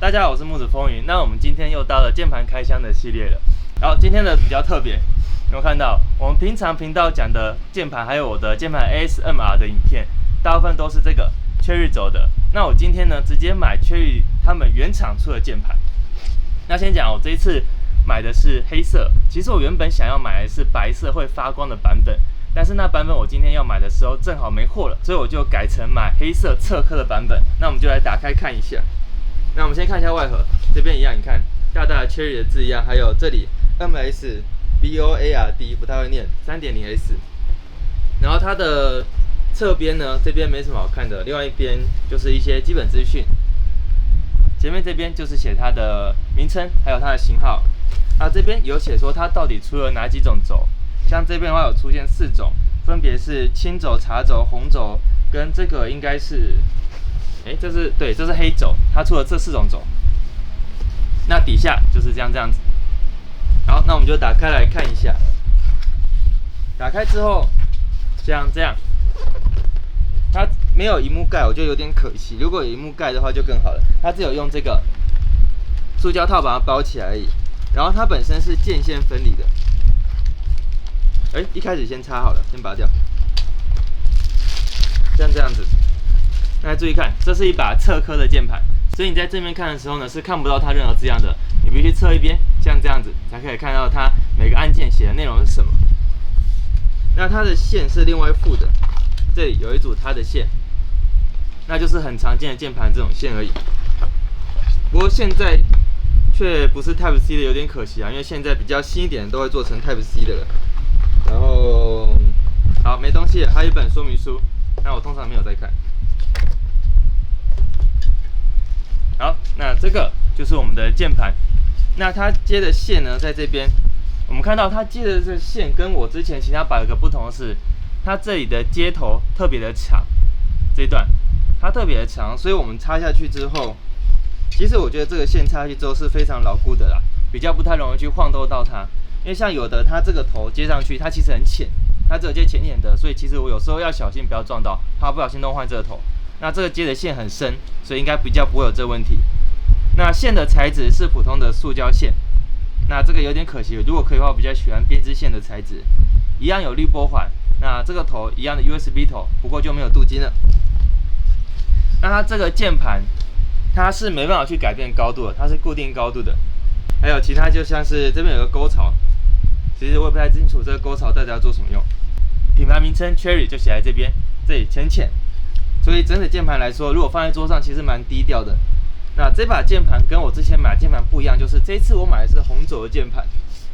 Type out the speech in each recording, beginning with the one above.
大家好，我是木子风云。那我们今天又到了键盘开箱的系列了。然后今天的比较特别，有没有看到？我们平常频道讲的键盘，还有我的键盘 ASMR 的影片，大部分都是这个 Cherry 走的。那我今天呢，直接买 Cherry 他们原厂出的键盘。那先讲，我这一次买的是黑色。其实我原本想要买的是白色会发光的版本，但是那版本我今天要买的时候正好没货了，所以我就改成买黑色侧刻的版本。那我们就来打开看一下。那我们先看一下外盒，这边一样，你看大大的 Cherry 的字一样，还有这里 MS BOARD 不太会念 3.0S。然后它的侧边呢，这边没什么好看的，另外一边就是一些基本资讯。前面这边就是写它的名称，还有它的型号。啊，这边有写说它到底出了哪几种轴，像这边的话有出现4种，分别是青轴、茶轴、红轴，跟这个应该是。这是黑轴，它出了这4种轴。那底下就是这样子。好，那我们就打开来看一下。打开之后，像这样，它没有萤幕盖，我觉得有点可惜。如果有萤幕盖的话就更好了。它只有用这个塑胶套把它包起来而已。然后它本身是键线分离的。一开始先插好了，先拔掉。像这样子。大家注意看，这是一把侧刻的键盘，所以你在正面看的时候呢，是看不到它任何字样的。你必须侧一边，像这样子，才可以看到它每个按键写的内容是什么。那它的线是另外附的，这里有一组它的线，那就是很常见的键盘这种线而已。不过现在却不是 Type C 的，有点可惜啊，因为现在比较新一点的都会做成 Type C 的了。然后，好，没东西了，还有一本说明书，那我通常没有在看。好，那这个就是我们的键盘。那它接的线呢，在这边，我们看到它接的这个线跟我之前其他把有个不同的是，它这里的接头特别的长，这一段它特别的长，所以我们插下去之后，其实我觉得这个线插下去之后是非常牢固的啦，比较不太容易去晃动到它。因为像有的它这个头接上去，它其实很浅，它只有接浅浅的，所以其实我有时候要小心不要撞到，怕不小心弄坏这个头。那这个接的线很深，所以应该比较不会有这个问题。那线的材质是普通的塑胶线，那这个有点可惜，如果可以的话，我比较喜欢编织线的材质。一样有滤波环，那这个头一样的 USB 头，不过就没有镀金了。那它这个键盘，它是没办法去改变高度的，它是固定高度的。还有其他就像是这边有个沟槽，其实我也不太清楚这个沟槽到底要做什么用。品牌名称 Cherry 就写在这边，这里浅浅。所以整体键盘来说，如果放在桌上，其实蛮低调的。那这把键盘跟我之前买的键盘不一样，就是这一次我买的是红轴的键盘。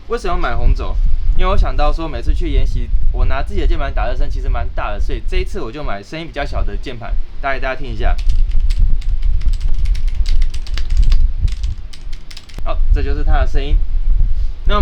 为什么要买红轴？因为我想到说每次去研习，我拿自己的键盘打的声其实蛮大的，所以这一次我就买声音比较小的键盘，大家听一下。好，这就是它的声音。那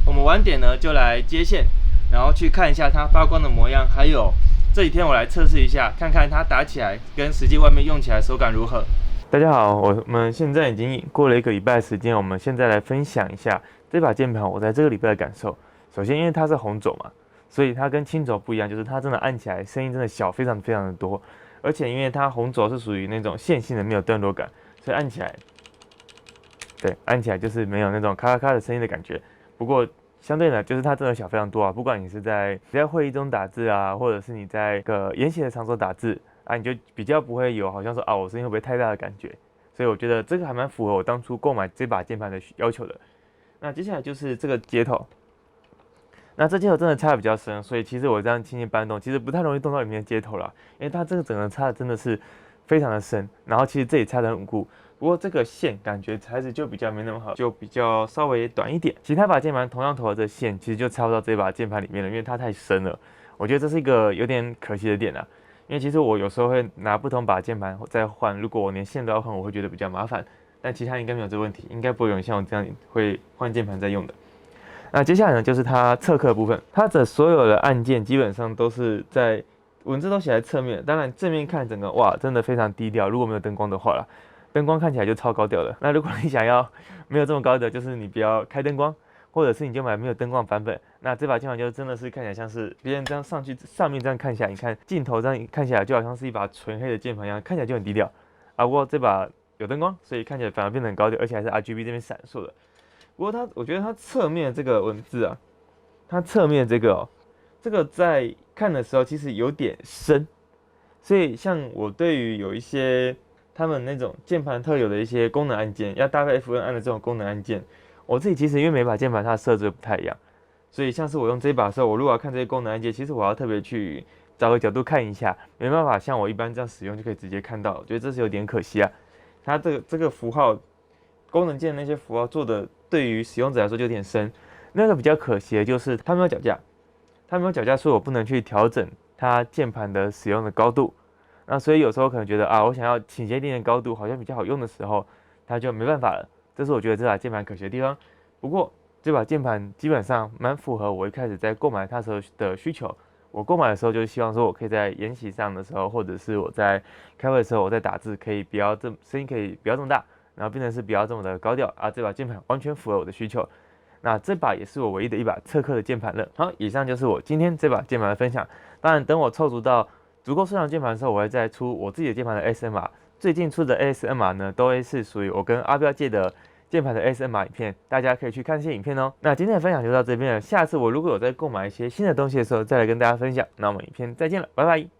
我们晚点呢就来接线，然后去看一下它发光的模样，还有。这几天我来测试一下，看看它打起来跟实际外面用起来手感如何。大家好，我们现在已经过了1个礼拜的时间，我们现在来分享一下这把键盘我在这个礼拜的感受。首先，因为它是红轴嘛，所以它跟青轴不一样，就是它真的按起来声音真的小，非常非常的多。而且因为它红轴是属于那种线性的，没有段落感，所以按起来就是没有那种咔咔咔的声音的感觉。不过相对呢，就是它真的小非常多啊！不管你是在会议中打字啊，或者是你在研习的场所打字啊，你就比较不会有好像说我声音会不会太大的感觉。所以我觉得这个还蛮符合我当初购买这把键盘的要求的。那接下来就是这个接头，那这接头真的插的比较深，所以其实我这样轻轻搬动，其实不太容易动到里面的接头啦，因为它这个整个插的真的是非常的深，然后其实这里插的很稳固。不过这个线感觉材质就比较没那么好，就比较稍微短一点。其他把键盘同样头的这线，其实就插不到这把键盘里面了，因为它太深了。我觉得这是一个有点可惜的点啊。因为其实我有时候会拿不同把键盘再换，如果我连线都要换，我会觉得比较麻烦。但其他应该没有这个问题，应该不会有人像我这样会换键盘在用的。那接下来呢，就是它侧刻部分，它的所有的按键基本上都是在文字都写在侧面，当然正面看整个真的非常低调。如果没有灯光的话啦。灯光看起来就超高调的。那如果你想要没有这么高的，就是你不要开灯光，或者是你就买没有灯光版本。那这把键盘就真的是看起来像是别人这样上去，上面这样看起来，你看镜头这样看起来就好像是一把纯黑的键盘一样，看起来就很低调啊。不过这把有灯光，所以看起来反而变得很高调，而且还是 RGB 这边闪烁的。不过我觉得它侧面这个文字啊，它侧面这个这个在看的时候其实有点深，所以像我对于有一些他们那种键盘特有的一些功能按键，要搭配 F2按的这种功能按键，我自己其实因为每把键盘它的设置不太一样，所以像是我用这把的时候，我如果要看这些功能按键，其实我要特别去找个角度看一下，没办法像我一般这样使用就可以直接看到，我觉得这是有点可惜啊。它这个符号功能键那些符号做的对于使用者来说就有点深，那个比较可惜的就是它没有脚架，它没有脚架，所以我不能去调整它键盘的使用的高度。那所以有时候可能觉得啊，我想要倾斜一点点高度，好像比较好用的时候，它就没办法了。这是我觉得这把键盘可惜的地方。不过这把键盘基本上蛮符合我一开始在购买它时候的需求。我购买的时候就是希望说我可以在研习上的时候，或者是我在开会的时候，我在打字可以不要声音可以不要这么大，然后变成是不要这么的高调啊。这把键盘完全符合我的需求。那这把也是我唯一的一把侧刻的键盘了。好，以上就是我今天这把键盘的分享。当然，等我凑足到足够数量键盘的时候，我会再出我自己的键盘的 ASMR。最近出的 ASMR 呢，都会是属于我跟阿彪借的键盘的 ASMR 影片，大家可以去看这些影片哦。那今天的分享就到这边了，下次我如果有再购买一些新的东西的时候，再来跟大家分享。那我们影片再见了，拜拜。